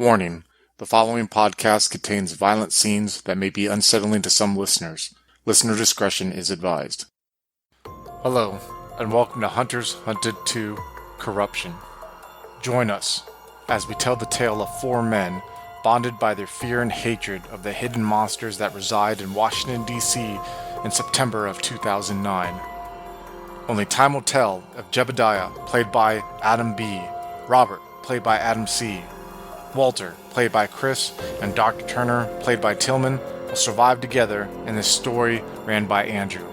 Warning: the following podcast contains violent scenes that may be unsettling to some listeners. Listener discretion is advised. Hello, and welcome to Hunters Hunted 2 Corruption. Join us as we tell the tale of four men bonded by their fear and hatred of the hidden monsters that reside in Washington, D.C. in September of 2009. Only time will tell if Jebediah, played by Adam B., Robert, played by Adam C., Walter, played by Chris, and Dr. Turner, played by Tillman, will survive together in this story ran by Andrew.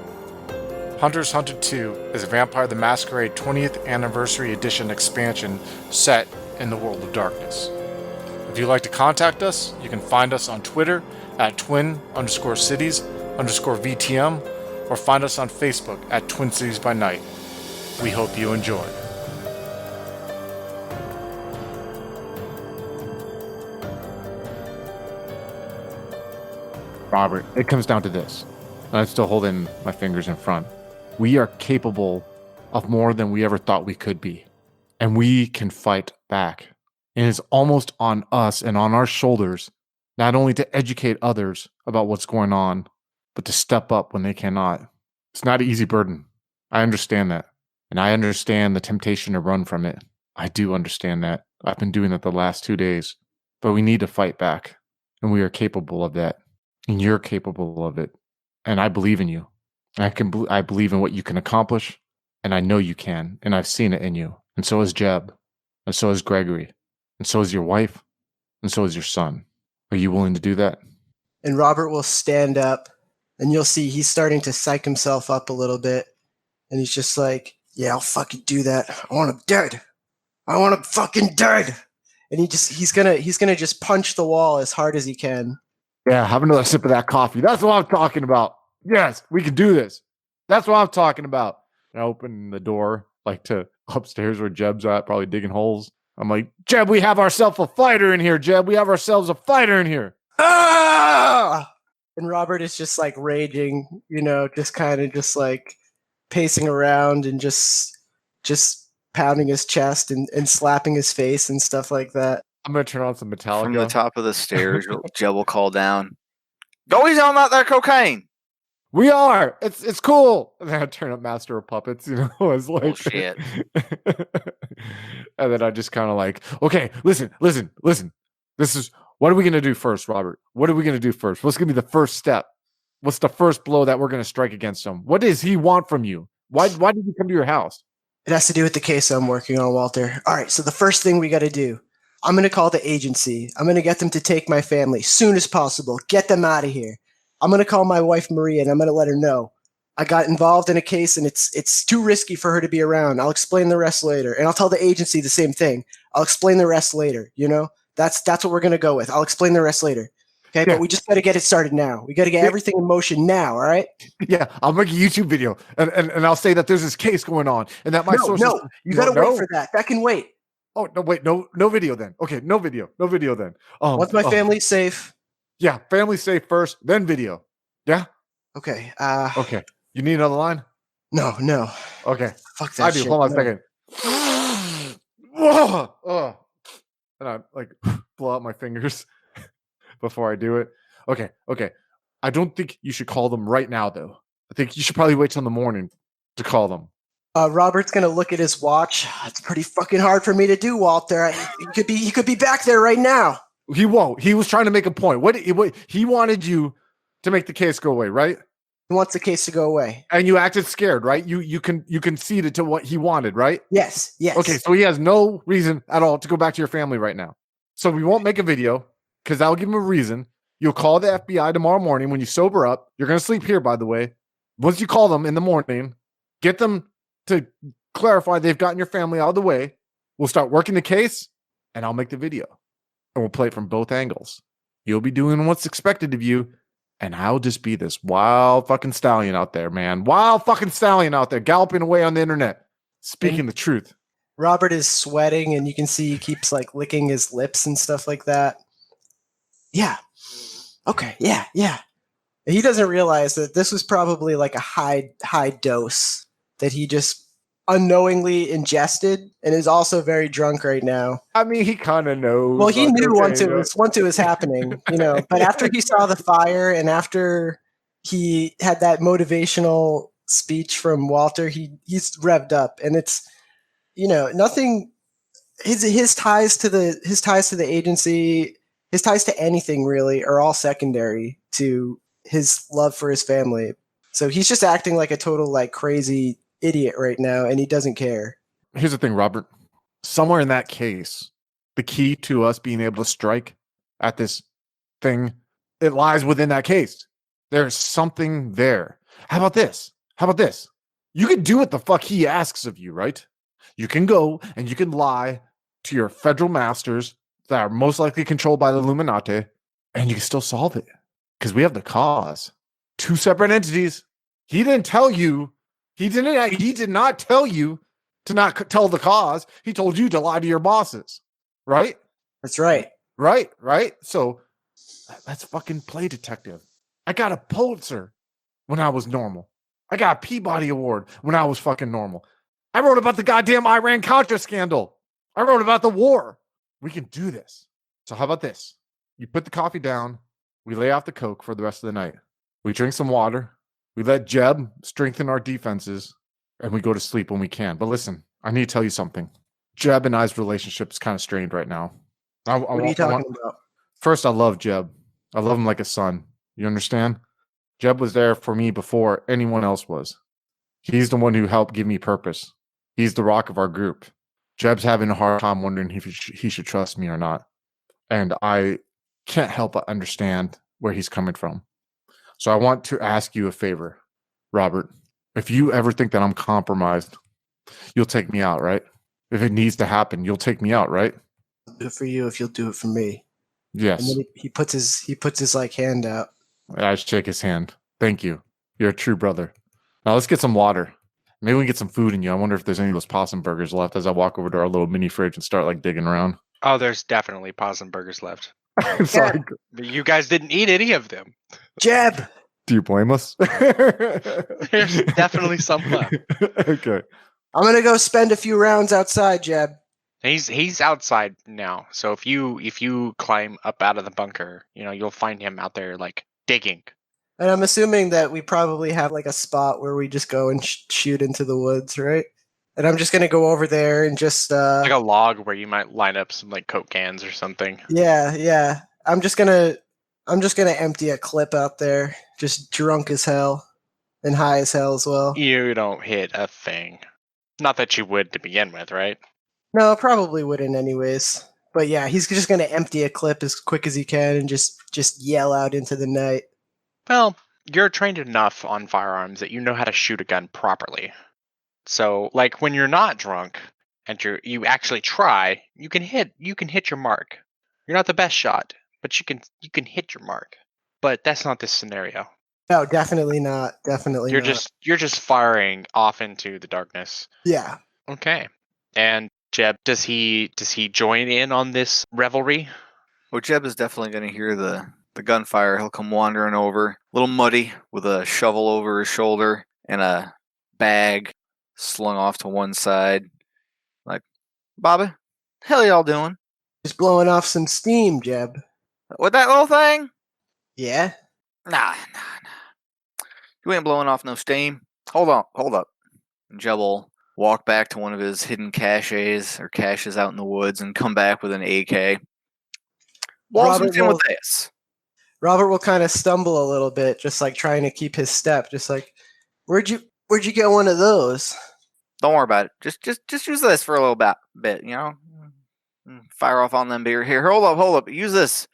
Hunters Hunted 2 is a Vampire the Masquerade 20th Anniversary Edition expansion set in the World of Darkness. If you'd like to contact us, you can find us on Twitter at twin_cities_VTM or find us on Facebook at Twin Cities by Night. We hope you enjoy. Robert, it comes down to this, and I'm still holding my fingers in front. We are capable of more than we ever thought we could be, and we can fight back. And it's almost on us and on our shoulders, not only to educate others about what's going on, but to step up when they cannot. It's not an easy burden. I understand that, and I understand the temptation to run from it. I do understand that. I've been doing that the last 2 days, but we need to fight back, and we are capable of that. And you're capable of it. And I believe in you. I believe in what you can accomplish. And I know you can. And I've seen it in you. And so is Jeb. And so is Gregory. And so is your wife. And so is your son. Are you willing to do that? And Robert will stand up. And you'll see he's starting to psych himself up a little bit. And he's just like, yeah, I'll fucking do that. I want him dead. I want him fucking dead. And he's gonna just punch the wall as hard as he can. Yeah, have another sip of that coffee. That's what I'm talking about. Yes, we can do this. That's what I'm talking about. And I open the door, like to upstairs where Jeb's at, probably digging holes. I'm like, Jeb, we have ourselves a fighter in here, Jeb. We have ourselves a fighter in here. Ah! And Robert is just like raging, just kind of just like pacing around and just pounding his chest and slapping his face and stuff like that. I'm going to turn on some Metallica. From the top of the stairs, Jeb will call down, go easy on that cocaine. We are. It's cool. And then I turn up Master of Puppets, It's like, bullshit. And then I just kind of like, okay, listen. This is, what are we going to do first, Robert? What are we going to do first? What's going to be the first step? What's the first blow that we're going to strike against him? What does he want from you? Why did he come to your house? It has to do with the case I'm working on, Walter. All right, so the first thing we got to do, I'm going to call the agency. I'm going to get them to take my family soon as possible. Get them out of here. I'm going to call my wife, Maria, and I'm going to let her know. I got involved in a case, and it's too risky for her to be around. I'll explain the rest later. And I'll tell the agency the same thing. I'll explain the rest later, That's what we're going to go with. I'll explain the rest later. Okay, yeah. But we just got to get it started now. We got to get everything in motion now, all right? Yeah, I'll make a YouTube video, and I'll say that there's this case going on, and that my sources... No, you got to wait for that. That can wait. Oh, no, wait, no video then. Okay, no video then. Once my family's safe. Yeah, family safe first, then video. Yeah? Okay. Okay. You need another line? No. Okay. Fuck that shit. I do. Hold on a second. Oh. And I, blow out my fingers before I do it. Okay. I don't think you should call them right now, though. I think you should probably wait till the morning to call them. Robert's gonna look at his watch. It's pretty fucking hard for me to do, Walter. He could be back there right now. He won't. He was trying to make a point. What he wanted you to make the case go away, right? He wants the case to go away. And you acted scared, right? You conceded to what he wanted, right? Yes. Okay, so he has no reason at all to go back to your family right now. So we won't make a video because that'll give him a reason. You'll call the FBI tomorrow morning when you sober up. You're gonna sleep here, by the way. Once you call them in the morning, get them to clarify they've gotten your family out of the way. We'll start working the case, and I'll make the video. And we'll play it from both angles. You'll be doing what's expected of you, and I'll just be this wild fucking stallion out there, man. Wild fucking stallion out there, galloping away on the internet, speaking the truth. Robert is sweating, and you can see he keeps licking his lips and stuff like that. Yeah. Okay. Yeah. He doesn't realize that this was probably a high dose that he just unknowingly ingested and is also very drunk right now. I mean, he kind of knows. Well, he like, knew okay, once it was happening, but after he saw the fire and after he had that motivational speech from Walter, he's revved up, and it's nothing. His ties to the agency, his ties to anything really, are all secondary to his love for his family. So he's just acting like a total like crazy idiot right now, and he doesn't care. Here's the thing, Robert. Somewhere in that case, the key to us being able to strike at this thing, it lies within that case. There's something there. How about this? You can do what the fuck he asks of you, right? You can go and you can lie to your federal masters that are most likely controlled by the Illuminati, and you can still solve it. Because we have the cause. 2 separate entities. He didn't tell you. He did not tell you to not tell the cause. He told you to lie to your bosses. Right? That's right. Right? So let's fucking play detective. I got a Pulitzer when I was normal. I got a Peabody Award when I was fucking normal. I wrote about the goddamn Iran-Contra scandal. I wrote about the war. We can do this. So how about this? You put the coffee down. We lay off the coke for the rest of the night. We drink some water. We let Jeb strengthen our defenses. And we go to sleep when we can. But listen, I need to tell you something. Jeb and I's relationship is kind of strained right now. What are you talking about? First, I love Jeb. I love him like a son. You understand? Jeb was there for me before anyone else was. He's the one who helped give me purpose. He's the rock of our group. Jeb's having a hard time wondering if he should trust me or not. And I can't help but understand where he's coming from. So I want to ask you a favor, Robert. If you ever think that I'm compromised, you'll take me out, right? If it needs to happen, you'll take me out, right? I'll do it for you if you'll do it for me. Yes. And then he puts his like hand out. I shake his hand. Thank you. You're a true brother. Now let's get some water. Maybe we can get some food in you. I wonder if there's any of those possum burgers left as I walk over to our little mini fridge and start like digging around. Oh, there's definitely possum burgers left. Sorry. But you guys didn't eat any of them. Jeb! Do you blame us? There's definitely some left. Okay. I'm gonna go spend a few rounds outside, Jeb. He's outside now. So if you climb up out of the bunker, you'll find him out there like digging. And I'm assuming that we probably have like a spot where we just go and shoot into the woods, right? And I'm just gonna go over there and just Like a log where you might line up some like Coke cans or something. Yeah. I'm just gonna empty a clip out there, just drunk as hell and high as hell as well. You don't hit a thing. Not that you would to begin with, right? No, probably wouldn't anyways. But yeah, he's just gonna empty a clip as quick as he can and just yell out into the night. Well, you're trained enough on firearms that you know how to shoot a gun properly. So, like when you're not drunk and you actually try, you can hit your mark. You're not the best shot, but you can hit your mark. But that's not this scenario. No, definitely not. Definitely not. You're just firing off into the darkness. Yeah. Okay. And Jeb, does he join in on this revelry? Well, Jeb is definitely going to hear the gunfire. He'll come wandering over, a little muddy, with a shovel over his shoulder and a bag slung off to one side. Like, Bobby, hell y'all doing? Just blowing off some steam, Jeb. With that little thing? Yeah? Nah. You ain't blowing off no steam. Hold up. And Jeb will walk back to one of his hidden caches out in the woods and come back with an AK. Walton's in with this. Robert will kind of stumble a little bit, just like trying to keep his step, just like, where'd you get one of those? Don't worry about it. Just use this for a little bit, Fire off on them beer. Here, hold up. Use this.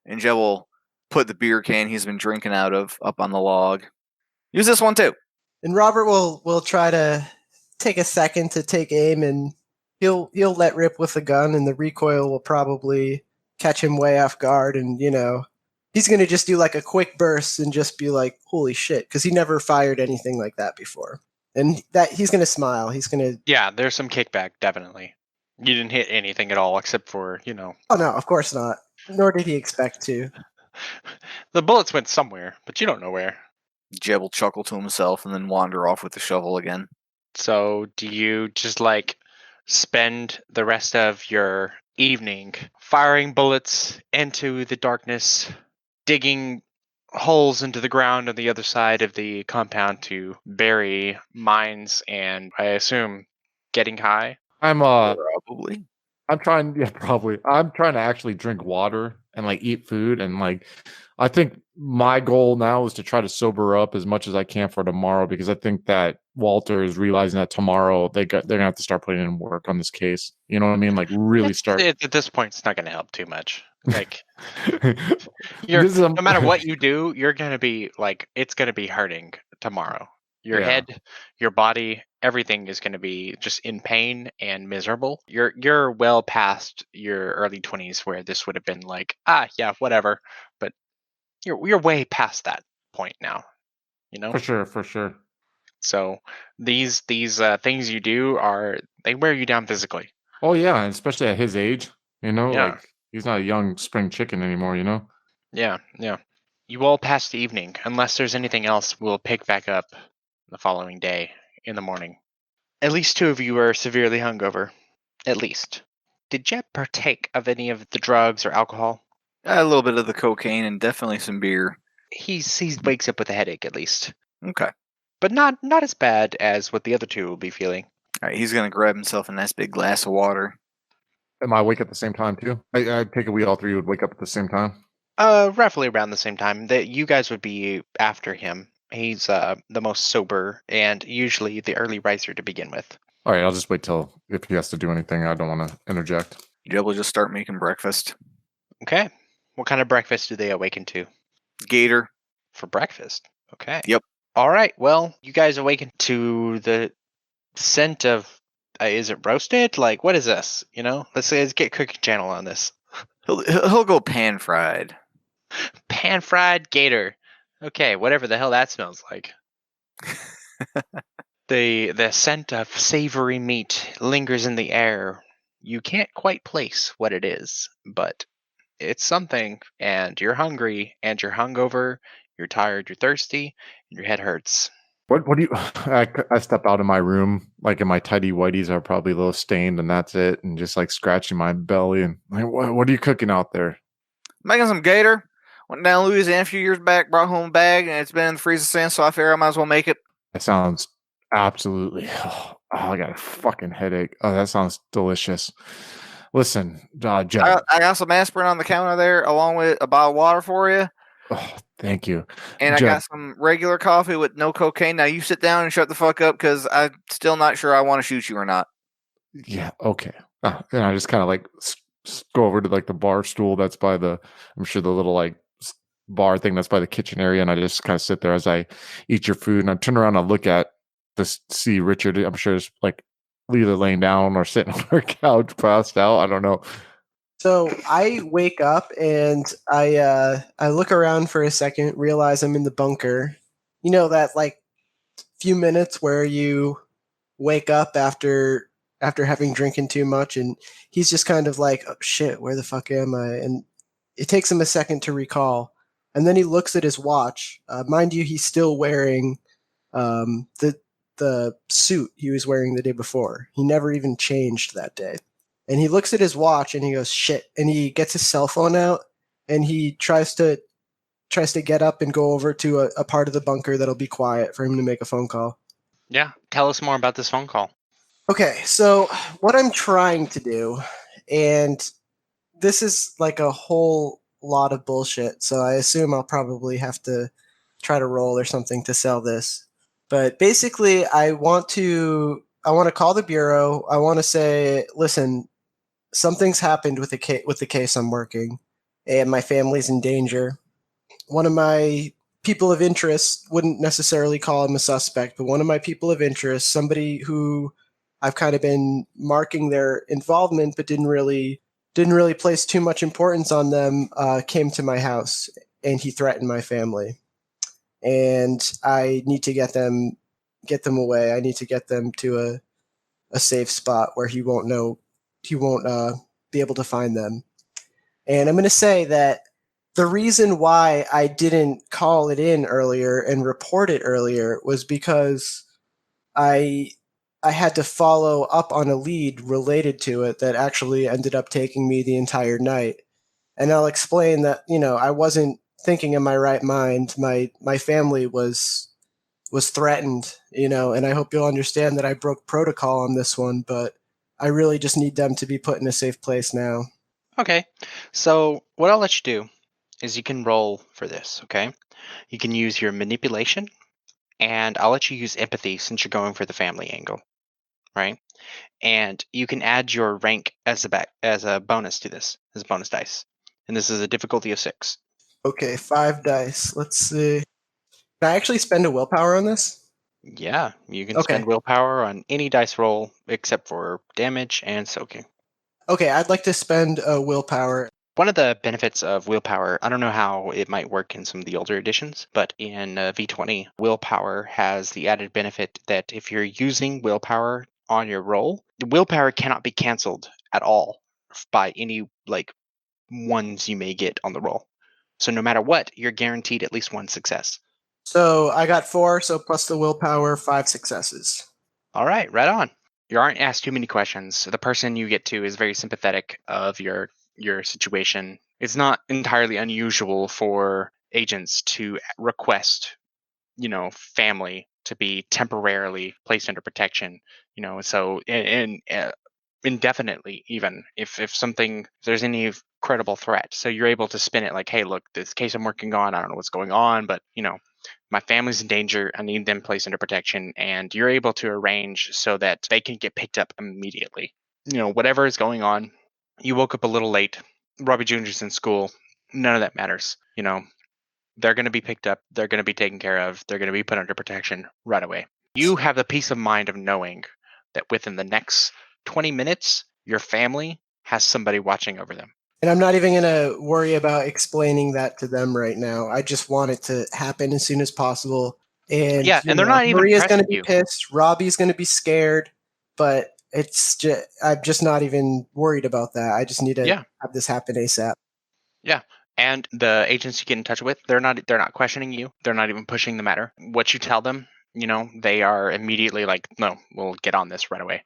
And Jeb will put the beer can he's been drinking out of up on the log. Use this one too. And Robert will try to take a second to take aim, and he'll let rip with the gun, and the recoil will probably catch him way off guard, and he's going to just do like a quick burst and just be like, holy shit, because he never fired anything like that before. And that he's going to smile. He's going to... Yeah, there's some kickback, definitely. You didn't hit anything at all except for, Oh, no, of course not. Nor did he expect to. The bullets went somewhere, but you don't know where. Jeb will chuckle to himself and then wander off with the shovel again. So do you just like spend the rest of your evening firing bullets into the darkness, digging holes into the ground on the other side of the compound to bury mines, and I assume getting high? Probably. I'm trying, yeah, probably. I'm trying to actually drink water and like eat food, and like I think my goal now is to try to sober up as much as I can for tomorrow, because I think that Walter is realizing that tomorrow they're gonna have to start putting in work on this case. You know what I mean? Like really start. At this point, it's not going to help too much. Like This is no matter what you do, you're going to be like, it's going to be hurting tomorrow. Your Yeah. head, your body, everything is going to be just in pain and miserable. You're well past your early 20s where this would have been like, yeah, whatever. But you're way past that point now, you know? for sure. So these things you do they wear you down physically. Oh yeah, and especially at his age, Yeah. like he's not a young spring chicken anymore, Yeah. You all pass the evening. Unless there's anything else, we'll pick back up the following day in the morning. At least 2 of you are severely hungover. At least. Did Jeb partake of any of the drugs or alcohol? A little bit of the cocaine and definitely some beer. He wakes up with a headache at least, Okay. but not as bad as what the other 2 will be feeling. All right, he's gonna grab himself a nice big glass of water. Am I awake at the same time too? I take it we all three would wake up at the same time. Roughly around the same time. That you guys would be after him. He's the most sober and usually the early riser to begin with. All right, I'll just wait till if he has to do anything. I don't want to interject. Jeb will just start making breakfast. Okay. What kind of breakfast do they awaken to? Gator. For breakfast. Okay. Yep. All right. Well, you guys awaken to the scent of. Is it roasted? Like, what is this? Let's get Cooking Channel on this. He'll go pan fried. Pan fried gator. Okay, whatever the hell that smells like. The scent of savory meat lingers in the air. You can't quite place what it is, but it's something, and you're hungry, and you're hungover, you're tired, you're thirsty, and your head hurts. What do you? I step out of my room, like in my tidy whities are probably a little stained, and that's it, and just like scratching my belly, and like, what are you cooking out there? Making some gator. Went down to Louisiana a few years back, brought home a bag, and it's been in the freezer since, so I figure I might as well make it. That sounds absolutely. Oh, I got a fucking headache. Oh, that sounds delicious. Listen, Jeff. I got some aspirin on the counter there, along with a bottle of water for you. Oh, thank you. And Jeff. I got some regular coffee with no cocaine. Now you sit down and shut the fuck up, because I'm still not sure I want to shoot you or not. Yeah, okay. And I just kind of like go over to like the bar stool that's by I'm sure the little like bar thing that's by the kitchen area, and I just kind of sit there as I eat your food, and I turn around and look at see Richard. I'm sure it's like either laying down or sitting on our couch passed out. I don't know. So I wake up and I look around for a second, realize I'm in the bunker. You know that like few minutes where you wake up after having drinking too much, and he's just kind of like, oh, shit, where the fuck am I? And it takes him a second to recall, and then he looks at his watch. Mind you, he's still wearing the suit he was wearing the day before. He never even changed that day. And he looks at his watch and he goes, shit. And he gets his cell phone out and he tries to get up and go over to a part of the bunker that'll be quiet for him to make a phone call. Yeah, tell us more about this phone call. Okay, so what I'm trying to do, and this is like a whole lot of bullshit, so I assume I'll probably have to try to roll or something to sell this. But basically, I want to call the bureau. I want to say, listen, something's happened with the case I'm working, and my family's in danger. One of my people of interest, wouldn't necessarily call him a suspect, but one of my people of interest, somebody who I've kind of been marking their involvement, but didn't really place too much importance on them, came to my house, and he threatened my family. And I need to get them away. I need to get them to a safe spot where he won't be able to find them. And I'm going to say that the reason why I didn't call it in earlier and report it earlier was because I I had to follow up on a lead related to it that actually ended up taking me the entire night. And I'll explain that, I wasn't thinking in my right mind. My family was threatened, and I hope you'll understand that I broke protocol on this one, but I really just need them to be put in a safe place now. Okay. So what I'll let you do is you can roll for this, okay? You can use your manipulation, and I'll let you use empathy since you're going for the family angle, right? And you can add your rank as a bonus to this, as a bonus dice. And this is a difficulty of 6. Okay, 5 dice. Let's see. Can I actually spend a willpower on this? Yeah, you can Okay. spend willpower on any dice roll except for damage and soaking. Okay, I'd like to spend a willpower. One of the benefits of willpower, I don't know how it might work in some of the older editions, but in V20, willpower has the added benefit that if you're using willpower on your roll, the willpower cannot be canceled at all by any ones you may get on the roll. So no matter what, you're guaranteed at least one success. So I got 4, so plus the willpower, 5 successes. All right, right on. You aren't asked too many questions. The person you get to is very sympathetic of your situation. It's not entirely unusual for agents to request, family to be temporarily placed under protection. So and indefinitely, even if there's any credible threat. So you're able to spin it like, hey, look, this case I'm working on, I don't know what's going on, but my family's in danger. I need them placed under protection, and you're able to arrange so that they can get picked up immediately. Whatever is going on. You woke up a little late. Robbie Jr.'s in school. None of that matters. They're going to be picked up. They're going to be taken care of. They're going to be put under protection right away. You have the peace of mind of knowing that within the next 20 minutes, your family has somebody watching over them. And I'm not even going to worry about explaining that to them right now. I just want it to happen as soon as possible. And yeah, and they're not even Maria's going to be you. pissed. Robbie's going to be scared. But I'm just not even worried about that. I just need to have this happen ASAP. Yeah. And the agents you get in touch with, they're not questioning you. They're not even pushing the matter. What you tell them, they are immediately like, no, we'll get on this right away.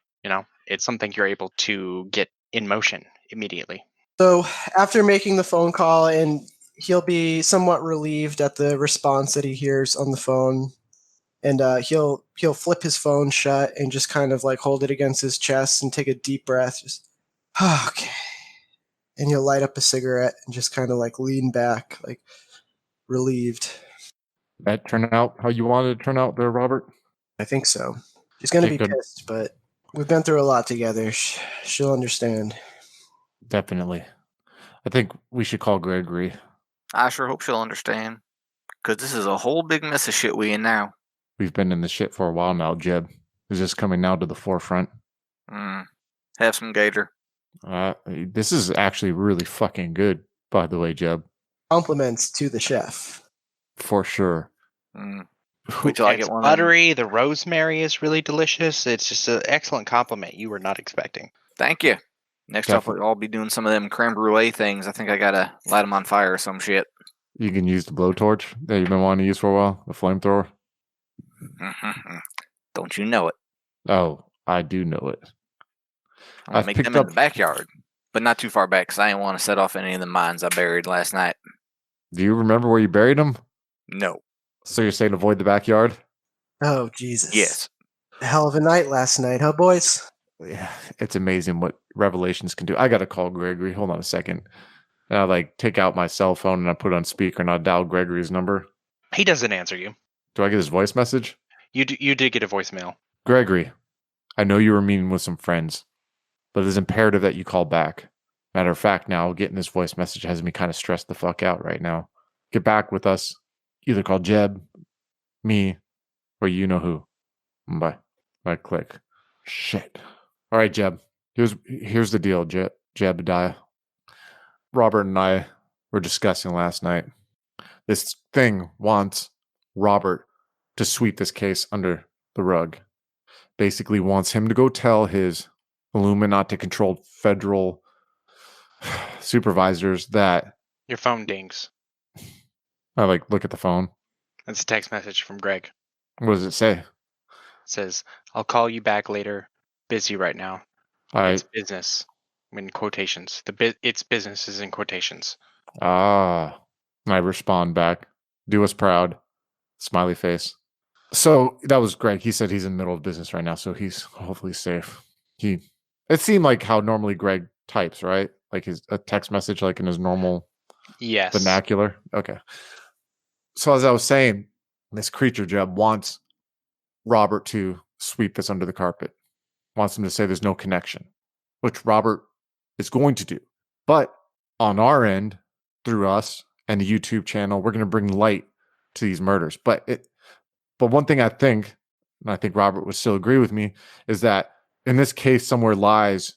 It's something you're able to get in motion immediately. So after making the phone call, and he'll be somewhat relieved at the response that he hears on the phone, and he'll flip his phone shut and just kind of like hold it against his chest and take a deep breath. Just okay. And he'll light up a cigarette and just kind of like lean back, like relieved. That turn out how you wanted to turn out there, Robert? I think so. She's going to be pissed, but we've been through a lot together. She'll understand. Definitely. I think we should call Gregory. I sure hope she'll understand. Because this is a whole big mess of shit we in now. We've been in the shit for a while now, Jeb. Is this coming now to the forefront? Have some gator. This is actually really fucking good, by the way, Jeb. Compliments to the chef. For sure. Wait till I get one. Buttery. The rosemary is really delicious. It's just an excellent compliment you were not expecting. Thank you. Next up, I'll be doing some of them creme brulee things. I think I gotta light them on fire or some shit. You can use the blowtorch that you've been wanting to use for a while, the flamethrower. Don't you know it? Oh, I do know it. I'll make them in the backyard, but not too far back because I didn't want to set off any of the mines I buried last night. Do you remember where you buried them? No. So you're saying avoid the backyard? Oh, Jesus. Yes. A hell of a night last night, huh, boys? Yeah, it's amazing what revelations can do. I got to call Gregory. Hold on a second. And I take out my cell phone and I put it on speaker and I dial Gregory's number. He doesn't answer you. Do I get his voice message? You did get a voicemail. Gregory, I know you were meeting with some friends, but it's imperative that you call back. Matter of fact, now getting this voice message has me kind of stressed the fuck out right now. Get back with us. Either call Jeb, me, or you know who. Bye. Right click. Shit. All right, Jeb. Here's the deal, Jebediah. Robert and I were discussing last night. This thing wants Robert to sweep this case under the rug. Basically wants him to go tell his Illuminati-controlled federal supervisors that... Your phone dings. I look at the phone. It's a text message from Greg. What does it say? Says, "I'll call you back later. Busy right now. All right. It's business." In quotations. It's business is in quotations. Ah. I respond back. Do us proud. Smiley face. So that was Greg. He said he's in the middle of business right now, so he's hopefully safe. It seemed like how normally Greg types, right? Like a text message, like in his normal Yes. vernacular. Okay. So as I was saying, this creature Jeb wants Robert to sweep this under the carpet. Wants him to say there's no connection, which Robert is going to do. But on our end, through us and the YouTube channel, we're going to bring light to these murders. But one thing I think, and I think Robert would still agree with me, is that in this case, somewhere lies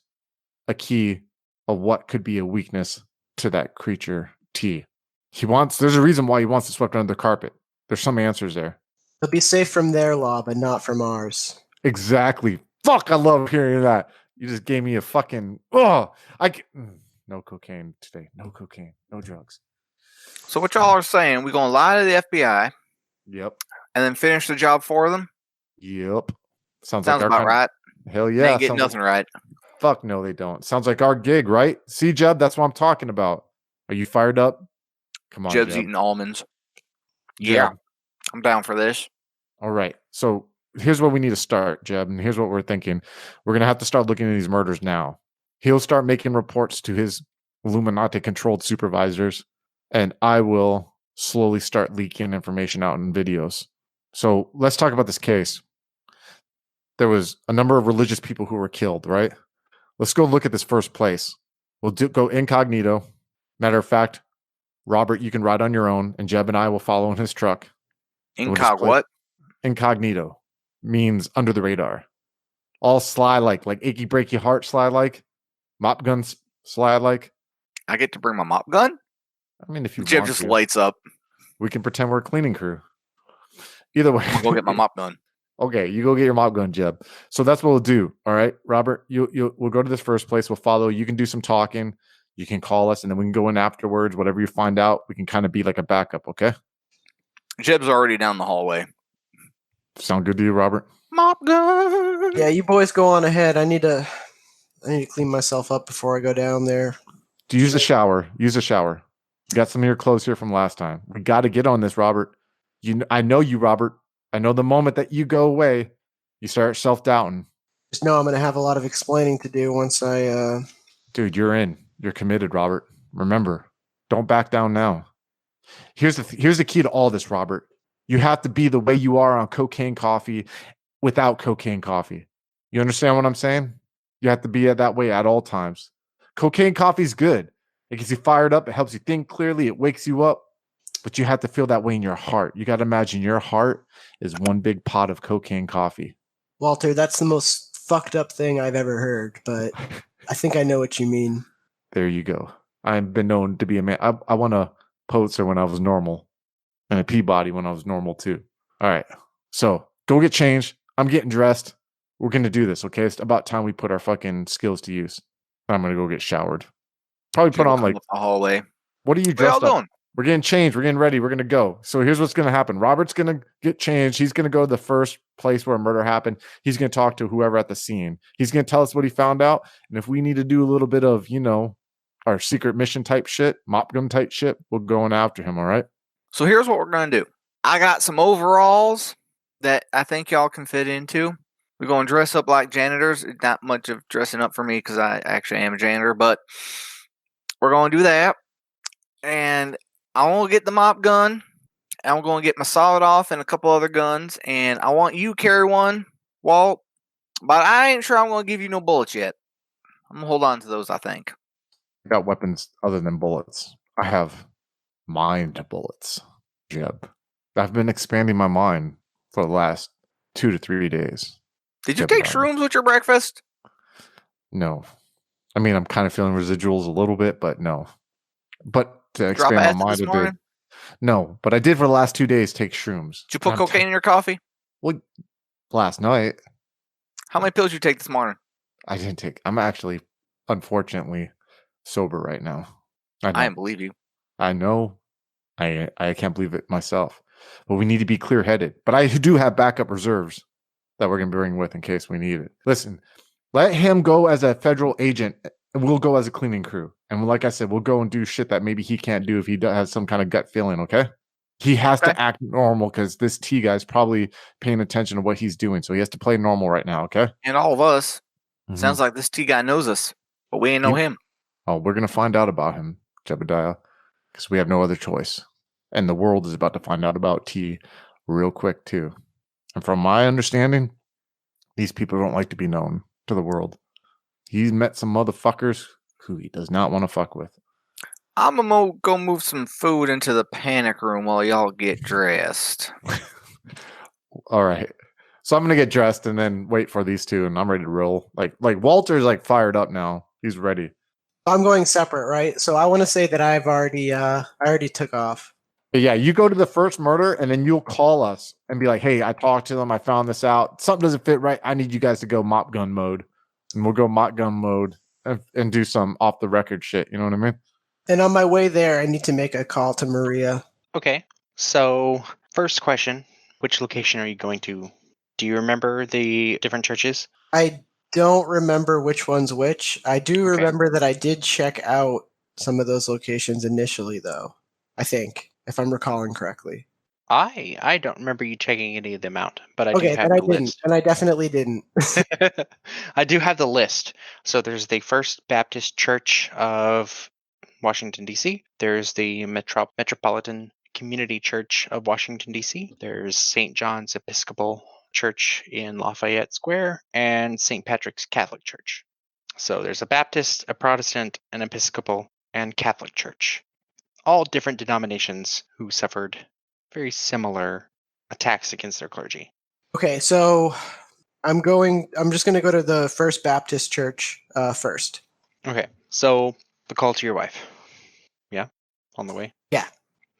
a key of what could be a weakness to that creature T. There's a reason why he wants to swept under the carpet. There's some answers there. He'll be safe from their law, but not from ours. Exactly. Fuck, I love hearing that. You just gave me a fucking, no cocaine today. No cocaine. No drugs. So what y'all are saying, we're going to lie to the FBI. Yep. And then finish the job for them? Yep. Sounds about right. Hell yeah. They ain't getting nothing right. Fuck no, they don't. Sounds like our gig, right? See, Jeb, that's what I'm talking about. Are you fired up? Come on, Jeb's Jeb. eating almonds. Yeah. I'm down for this. All right. So here's where we need to start, Jeb, and here's what we're thinking. We're going to have to start looking at these murders now. He'll start making reports to his Illuminati-controlled supervisors, and I will slowly start leaking information out in videos. So let's talk about this case. There was a number of religious people who were killed, right? Let's go look at this first place. We'll go incognito. Matter of fact, Robert, you can ride on your own, and Jeb and I will follow in his truck. What? Incognito means under the radar. All sly like achy breaky heart sly like. Mop guns sly like. I get to bring my mop gun? I mean, if you Jeb want just to. lights up. We can pretend we're a cleaning crew. Either way. I'll go get my mop gun. Okay, you go get your mop gun, Jeb. So that's what we'll do. All right, Robert, we'll go to this first place. We'll follow. You can do some talking. You can call us, and then we can go in afterwards. Whatever you find out, we can kind of be like a backup, okay? Jeb's already down the hallway. Sound good to you, Robert? Mop gun. Yeah, you boys go on ahead. I need to clean myself up before I go down there. Use a shower. Use a shower. You got some of your clothes here from last time. We got to get on this, Robert. I know you, Robert. I know the moment that you go away, you start self-doubting. Just know I'm going to have a lot of explaining to do once I... Dude, you're in. You're committed, Robert. Remember, don't back down now. Here's the key to all this, Robert. You have to be the way you are on cocaine coffee without cocaine coffee. You understand what I'm saying? You have to be that way at all times. Cocaine coffee is good. It gets you fired up. It helps you think clearly. It wakes you up. But you have to feel that way in your heart. You got to imagine your heart is one big pot of cocaine coffee. Walter, that's the most fucked up thing I've ever heard, but I think I know what you mean. There you go. I've been known to be a man. I won a Pulitzer when I was normal and a Peabody when I was normal too. All right. So go get changed. I'm getting dressed. We're going to do this, okay? It's about time we put our fucking skills to use. I'm going to go get showered. Probably put on like the hallway. What are you dressed up? We're getting changed. We're getting ready. We're going to go. So here's what's going to happen. Robert's going to get changed. He's going to go to the first place where a murder happened. He's going to talk to whoever at the scene. He's going to tell us what he found out. And if we need to do a little bit of, our secret mission type shit, mop gun type shit, we're going after him. All right. So here's what we're going to do. I got some overalls that I think y'all can fit into. We're going to dress up like janitors. Not much of dressing up for me because I actually am a janitor, but we're going to do that. And I want to get the mop gun. I'm going to get my solid off and a couple other guns. And I want you to carry one, Walt. But I ain't sure I'm going to give you no bullets yet. I'm going to hold on to those, I think. I got weapons other than bullets. I have mind bullets, Jeb. I've been expanding my mind for the last 2 to 3 days. Did you take shrooms with your breakfast? No. I mean, I'm kind of feeling residuals a little bit, but no. But to expand my mind, I did. No, but I did for the last 2 days take shrooms. Did you put cocaine in your coffee? Well, last night. How many pills did you take this morning? I didn't take. I'm actually, unfortunately, sober right now. I didn't believe you. I know. I can't believe it myself. But we need to be clear-headed. But I do have backup reserves. that we're going to bring with in case we need it. Listen, let him go as a federal agent, and we'll go as a cleaning crew. And like I said, we'll go and do shit that maybe he can't do if he has some kind of gut feeling, okay? He has to act normal because this T guy's probably paying attention to what he's doing. So he has to play normal right now, okay? And all of us. Mhm. Sounds like this T guy knows us, but we ain't know him. Oh, we're going to find out about him, Jebediah, because we have no other choice. And the world is about to find out about T real quick, too. And from my understanding, these people don't like to be known to the world. He's met some motherfuckers who he does not want to fuck with. I'm gonna go move some food into the panic room while y'all get dressed. All right. So I'm going to get dressed and then wait for these two, and I'm ready to roll. Like Walter's like fired up now. He's ready. I'm going separate, right? So I want to say that I already took off. But yeah, you go to the first murder, and then you'll call us and be like, hey, I talked to them. I found this out. Something doesn't fit right. I need you guys to go mop gun mode. And we'll go mop gun mode and do some off the record shit. You know what I mean? And on my way there, I need to make a call to Maria. Okay. So, first question, which location are you going to? Do you remember the different churches? I don't remember which one's which. I do Okay. remember that I did check out some of those locations initially, though. I think, if I'm recalling correctly. I don't remember you checking any of them out, but I do Okay, have then I the didn't, list. and I definitely didn't. I do have the list. So there's the First Baptist Church of Washington, D.C. There's the Metropolitan Community Church of Washington, D.C. There's St. John's Episcopal Church in Lafayette Square and St. Patrick's Catholic Church. So there's a Baptist, a Protestant, an Episcopal, and Catholic Church. All different denominations who suffered very similar attacks against their clergy. Okay, so I'm just going to go to the First Baptist Church first. Okay, so the call to your wife. Yeah? On the way? Yeah.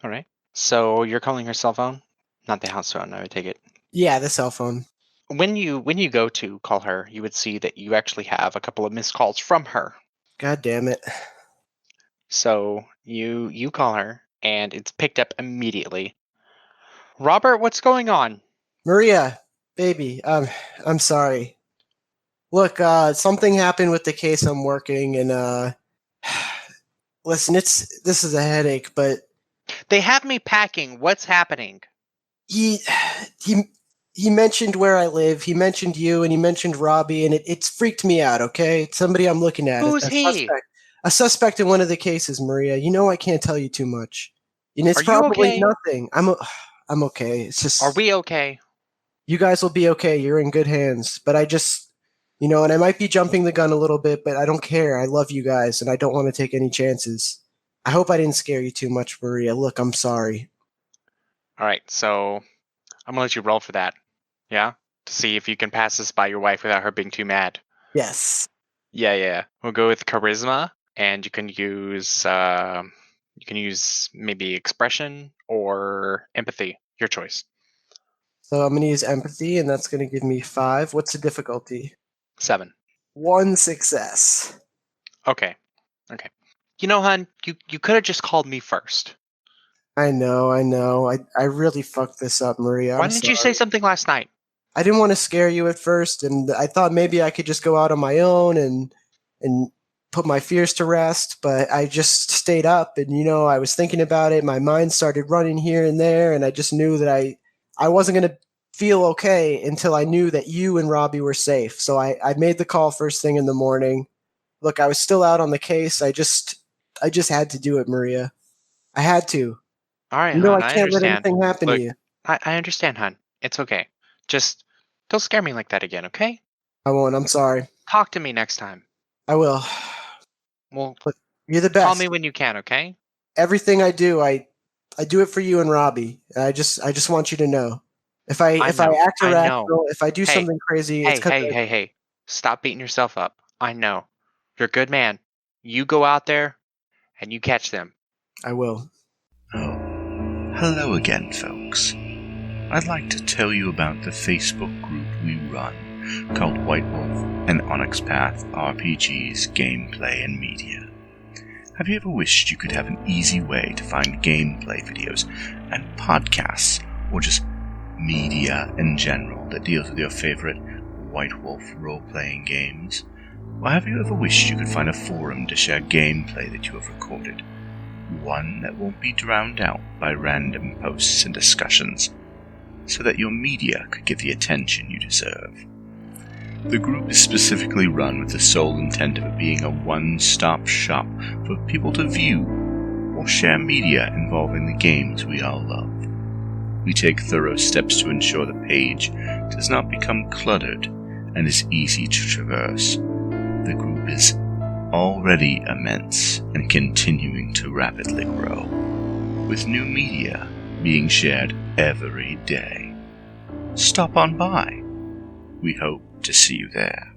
All right. So you're calling her cell phone? Not the house phone, I would take it. Yeah, the cell phone. When you go to call her, you would see that you actually have a couple of missed calls from her. God damn it. So you call her, and it's picked up immediately. Robert, what's going on? Maria, baby, I'm sorry. Look, something happened with the case I'm working, and listen, this is a headache, but They have me packing. What's happening? he mentioned where I live. He mentioned you, and he mentioned Robbie, and it's freaked me out. Okay, it's somebody I'm looking at. Who's he? A suspect in one of the cases, Maria. You know I can't tell you too much. And it's Are you probably okay? nothing. I'm okay. It's just. Are we okay? You guys will be okay. You're in good hands. But I just, and I might be jumping the gun a little bit, but I don't care. I love you guys, and I don't want to take any chances. I hope I didn't scare you too much, Maria. Look, I'm sorry. All right, so I'm gonna let you roll for that. Yeah, to see if you can pass this by your wife without her being too mad. Yes. Yeah. We'll go with charisma, and you can use maybe expression or empathy. Your choice. So I'm going to use empathy, and that's going to give me 5. What's the difficulty? 7. 1 success. Okay. You know, hon, you could have just called me first. I know. I really fucked this up, Maria. Why didn't you say something last night? I didn't want to scare you at first, and I thought maybe I could just go out on my own and put my fears to rest, but I just stayed up, and I was thinking about it. My mind started running here and there, and I just knew that I wasn't going to feel okay until I knew that you and Robbie were safe. So I made the call first thing in the morning. Look, I was still out on the case. I just had to do it, Maria. I had to. All right, hon, I can't let understand. anything happen Look, to you. I understand, hon. It's okay. Just don't scare me like that again, okay? I won't. I'm sorry. Talk to me next time. I will. Well, Look, you're the best. call me when you can, okay? Everything I do, I do it for you and Robbie. I just want you to know. If I act irrational, if I do something crazy, it's because Hey. Stop beating yourself up. I know. You're a good man. You go out there and you catch them. I will. Oh, hello again, folks. I'd like to tell you about the Facebook group we run called White Wolf and Onyx Path RPGs, Gameplay and Media. Have you ever wished you could have an easy way to find gameplay videos and podcasts, or just media in general that deals with your favorite White Wolf role-playing games? Or have you ever wished you could find a forum to share gameplay that you have recorded? One that won't be drowned out by random posts and discussions, so that your media could get the attention you deserve. The group is specifically run with the sole intent of it being a one-stop shop for people to view or share media involving the games we all love. We take thorough steps to ensure the page does not become cluttered and is easy to traverse. The group is already immense and continuing to rapidly grow, with new media being shared every day. Stop on by. We hope to see you there.